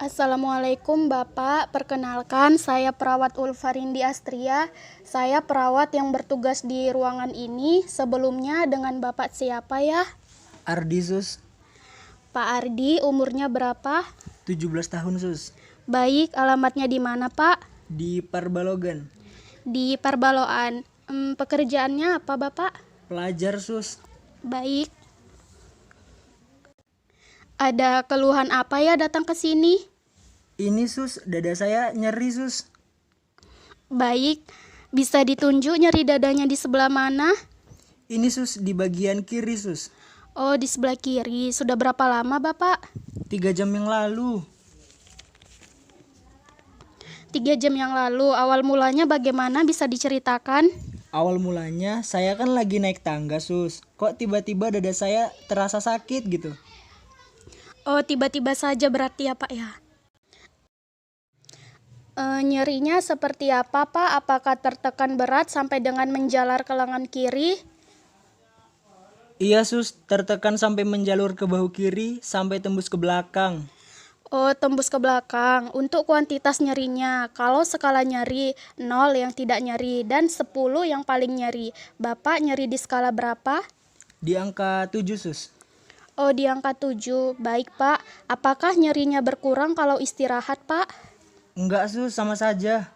Assalamualaikum Bapak, perkenalkan saya perawat Ulfarindi Astria. Saya perawat yang bertugas di ruangan ini. Sebelumnya dengan Bapak siapa ya? Ardi sus, Pak Ardi, umurnya berapa? 17 tahun sus, Baik, alamatnya di mana Pak? di Parbalogan. Di Parbaloan. Pekerjaannya apa Bapak? Pelajar sus, Baik. Ada keluhan apa ya datang ke sini? ini sus, dada saya nyeri sus. Baik, bisa ditunjuk nyeri dadanya di sebelah mana? Ini sus, di bagian kiri sus. Oh, di sebelah kiri. Sudah berapa lama Bapak? 3 jam yang lalu. 3 jam yang lalu. Awal mulanya bagaimana, bisa diceritakan? Awal mulanya saya kan lagi naik tangga sus. Kok tiba-tiba dada saya terasa sakit gitu. Oh, tiba-tiba saja berarti ya Pak ya? Nyerinya seperti apa Pak? Apakah tertekan berat sampai dengan menjalar ke lengan kiri? Iya sus, tertekan sampai menjalur ke bahu kiri sampai tembus ke belakang. Oh, tembus ke belakang. Untuk kuantitas nyerinya, kalau skala nyeri 0 yang tidak nyeri dan 10 yang paling nyeri, Bapak nyeri di skala berapa? Di angka 7 sus. Oh, di angka 7. Baik Pak, apakah nyerinya berkurang kalau istirahat Pak? Enggak sus, sama saja.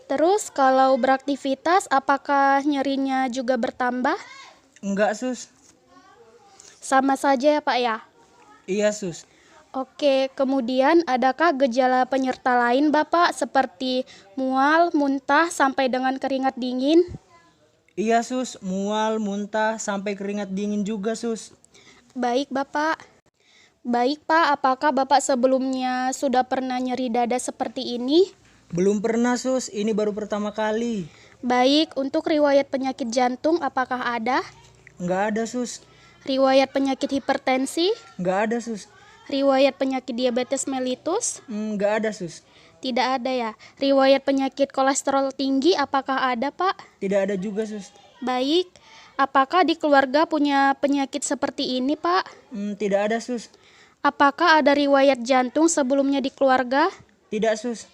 Terus kalau beraktivitas, apakah nyerinya juga bertambah? Enggak sus. Sama saja ya Pak ya? Iya sus. Oke, kemudian adakah gejala penyerta lain Bapak seperti mual, muntah, sampai dengan keringat dingin? Iya sus, mual, muntah, sampai keringat dingin juga sus. Baik Bapak. Baik Pak, apakah Bapak sebelumnya sudah pernah nyeri dada seperti ini? Belum pernah sus, ini baru pertama kali. Baik, untuk riwayat penyakit jantung apakah ada? Nggak ada sus, Riwayat penyakit hipertensi? nggak ada sus, Riwayat penyakit diabetes mellitus? nggak ada sus, Tidak ada ya. Riwayat penyakit kolesterol tinggi apakah ada Pak? tidak ada juga sus. Baik. Apakah di keluarga punya penyakit seperti ini Pak? Tidak ada sus, Apakah ada riwayat jantung sebelumnya di keluarga? tidak sus,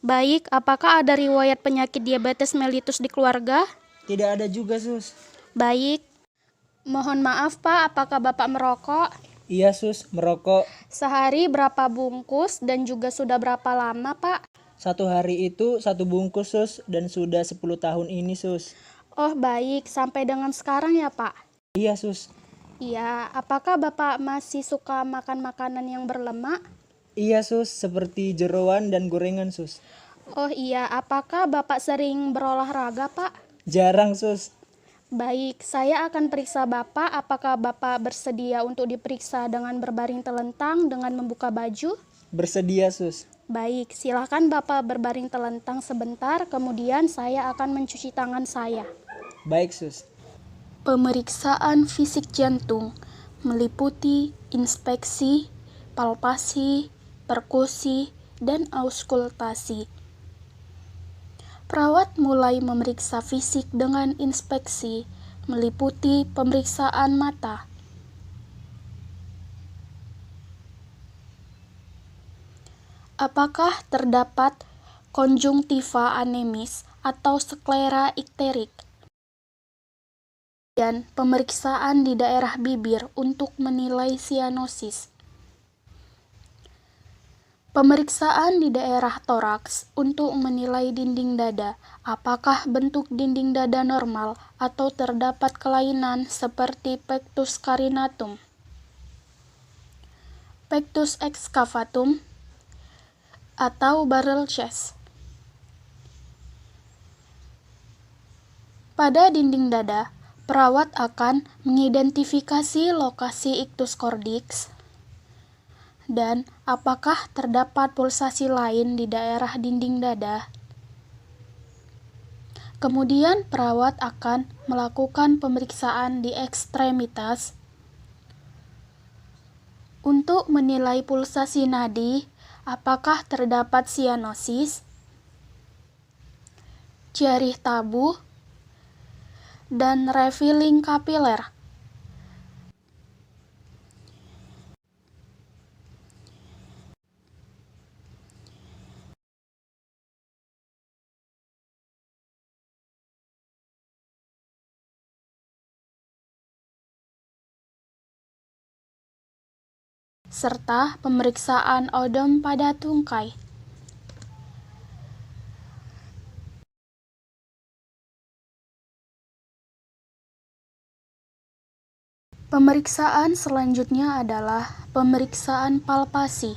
Baik. Apakah ada riwayat penyakit diabetes mellitus di keluarga? tidak ada juga sus. Baik. Mohon maaf Pak, apakah Bapak merokok? Iya sus, merokok. Sehari berapa bungkus dan juga sudah berapa lama Pak? 1 hari itu 1 bungkus sus, dan sudah 10 tahun ini sus. Oh baik, sampai dengan sekarang ya Pak? Iya sus, Iya, apakah Bapak masih suka makan makanan yang berlemak? iya sus, seperti jeroan dan gorengan sus. Oh iya, apakah Bapak sering berolahraga Pak? Jarang sus. Baik, saya akan periksa Bapak. Apakah Bapak bersedia untuk diperiksa dengan berbaring telentang dengan membuka baju? Bersedia sus. Baik, silakan Bapak berbaring telentang sebentar, kemudian saya akan mencuci tangan saya. Baik sus. Pemeriksaan fisik jantung meliputi inspeksi, palpasi, perkusi, dan auskultasi. Perawat mulai memeriksa fisik dengan inspeksi, meliputi pemeriksaan mata. Apakah terdapat konjungtiva anemis atau sklera ikterik? Dan pemeriksaan di daerah bibir untuk menilai sianosis. Pemeriksaan di daerah toraks untuk menilai dinding dada, apakah bentuk dinding dada normal atau terdapat kelainan seperti pectus carinatum, pectus excavatum, atau barrel chest. Pada dinding dada, perawat akan mengidentifikasi lokasi ictus cordix dan apakah terdapat pulsasi lain di daerah dinding dada. Kemudian perawat akan melakukan pemeriksaan di ekstremitas untuk menilai pulsasi nadi, apakah terdapat sianosis, jarih tabuh, dan refilling kapiler. serta pemeriksaan odom pada tungkai. Pemeriksaan selanjutnya adalah pemeriksaan palpasi.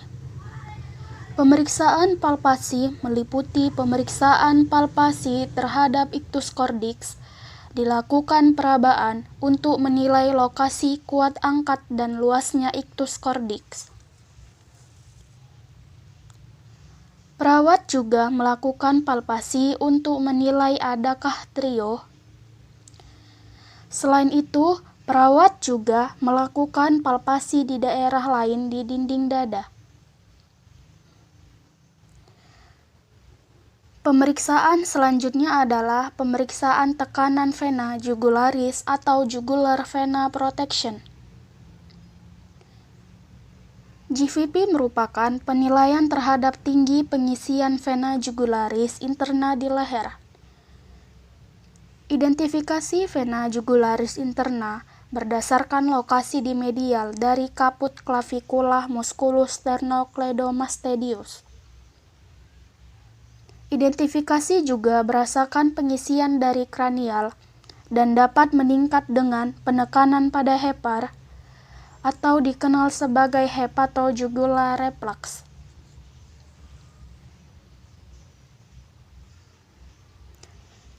Pemeriksaan palpasi meliputi pemeriksaan palpasi terhadap ictus cordix, dilakukan perabaan untuk menilai lokasi kuat angkat dan luasnya ictus cordix. Perawat juga melakukan palpasi untuk menilai adakah trio. Selain itu, perawat juga melakukan palpasi di daerah lain di dinding dada. Pemeriksaan selanjutnya adalah pemeriksaan tekanan vena jugularis atau jugular vena protection. GVP merupakan penilaian terhadap tinggi pengisian vena jugularis interna di leher. Identifikasi vena jugularis interna berdasarkan lokasi di medial dari kaput clavicula musculus sternocleidomastoideus. Identifikasi juga berdasarkan pengisian dari kranial dan dapat meningkat dengan penekanan pada hepar atau dikenal sebagai hepatojugular reflux.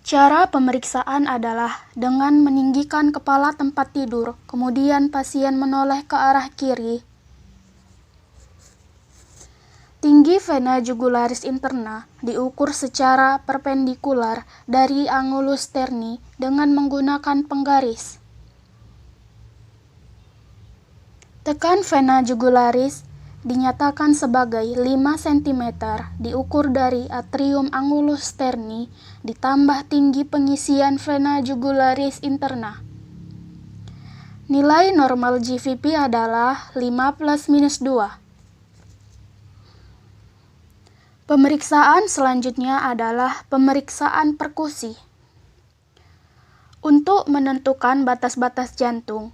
Cara pemeriksaan adalah dengan meninggikan kepala tempat tidur, kemudian pasien menoleh ke arah kiri. Tinggi vena jugularis interna diukur secara perpendikular dari angulus sterni dengan menggunakan penggaris. Tekan vena jugularis dinyatakan sebagai 5 cm diukur dari atrium angulus sterni ditambah tinggi pengisian vena jugularis interna. Nilai normal GVP adalah 5+-2. Pemeriksaan selanjutnya adalah pemeriksaan perkusi. Untuk menentukan batas-batas jantung,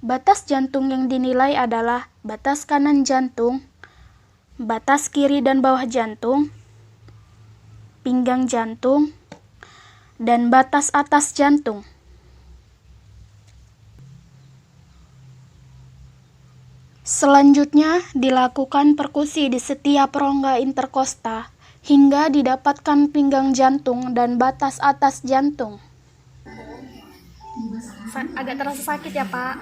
batas jantung yang dinilai adalah batas kanan jantung, batas kiri dan bawah jantung, pinggang jantung, dan batas atas jantung. Selanjutnya, dilakukan perkusi di setiap rongga interkosta hingga didapatkan pinggang jantung dan batas atas jantung. Agak terasa sakit ya, Pak.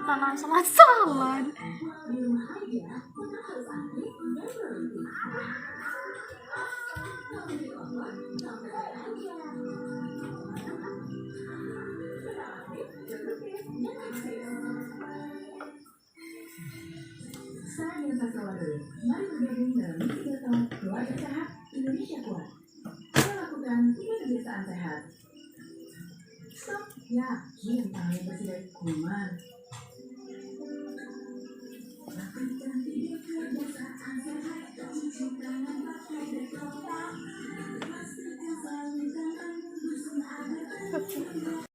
Tangan salat-salat. Mari bergabung dalam misi 3 tahun keluarga sehat Indonesia kuat. Kita lakukan 3 kebiasaan sehat. Stop, ya, cium tangan bersih dari kuman. Lakukan 3 kebiasaan sehat, cuci tangan pakai deterjen. Pastikan selalu tangan bersih agar